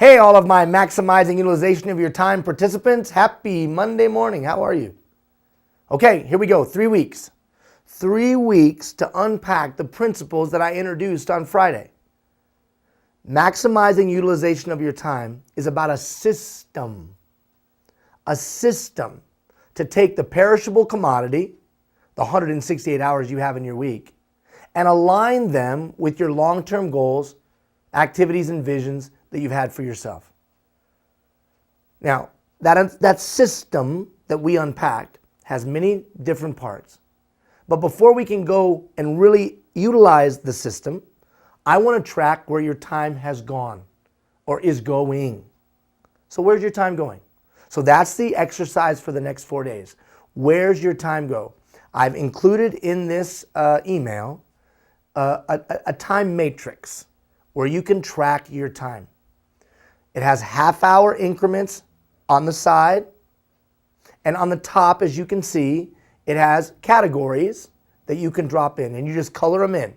Hey, all of my maximizing utilization of your time participants. Happy Monday morning. How are you? Okay, here we go. 3 weeks. 3 weeks to unpack the principles that I introduced on Friday. Maximizing utilization of your time is about a system to take the perishable commodity, the 168 hours you have in your week, and align them with your long-term goals, activities, and visions that you've had for yourself. Now, that system that we unpacked has many different parts. But before we can go and really utilize the system, I want to track where your time has gone or is going. So where's your time going? So that's the exercise for the next 4 days. Where's your time go? I've included in this email a time matrix where you can track your time. It has half-hour increments on the side, and on the top, as you can see, it has categories that you can drop in, and you just color them in.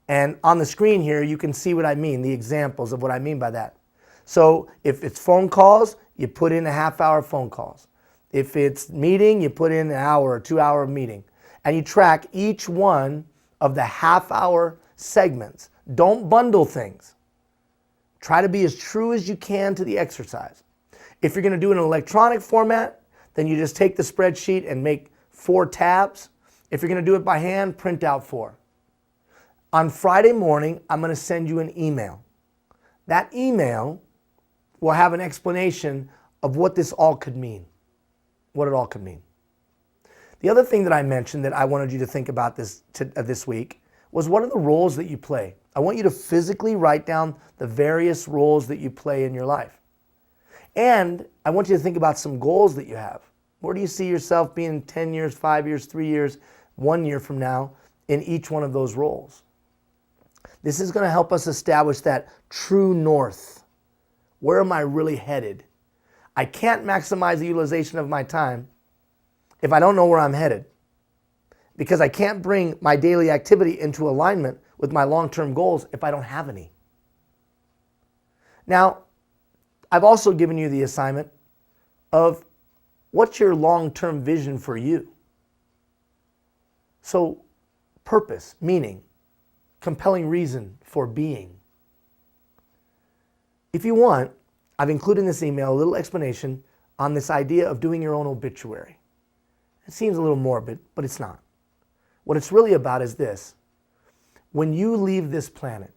And on the screen here, you can see what I mean, the examples of what I mean by that. So if it's phone calls, you put in a half-hour phone calls. If it's meeting, you put in an hour or 2 hour meeting. And you track each one of the half-hour segments. Don't bundle things. Try to be as true as you can to the exercise. If you're going to do it in an electronic format, then you just take the spreadsheet and make 4 tabs. If you're going to do it by hand, print out 4. On Friday morning, I'm going to send you an email. That email will have an explanation of what this all could mean, what it all could mean. The other thing that I mentioned that I wanted you to think about this week was, what are the roles that you play? I want you to physically write down the various roles that you play in your life. And I want you to think about some goals that you have. Where do you see yourself being 10 years, 5 years, 3 years, 1 year from now in each one of those roles? This is going to help us establish that true north. Where am I really headed? I can't maximize the utilization of my time if I don't know where I'm headed, because I can't bring my daily activity into alignment with my long-term goals if I don't have any. Now, I've also given you the assignment of what's your long-term vision for you. So, purpose, meaning, compelling reason for being. If you want, I've included in this email a little explanation on this idea of doing your own obituary. It seems a little morbid, but it's not. What it's really about is this. When you leave this planet,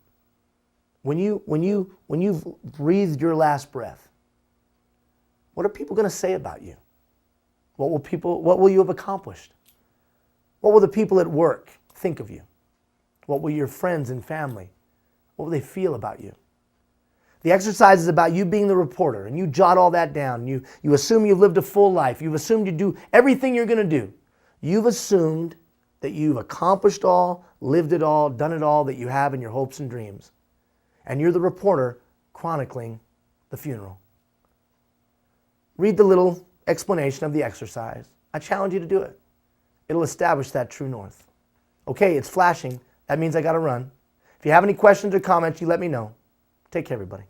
when you've breathed your last breath, what are people going to say about you? What will you have accomplished? What will the people at work think of you? What will your friends and family, what will they feel about you? The exercise is about you being the reporter, and you jot all that down. You assume you've lived a full life. You've assumed you do everything you're going to do. You've assumed that you've accomplished all, lived it all, done it all that you have in your hopes and dreams. And you're the reporter chronicling the funeral. Read the little explanation of the exercise. I challenge you to do it. It'll establish that true north. Okay, it's flashing. That means I got to run. If you have any questions or comments, you let me know. Take care, everybody.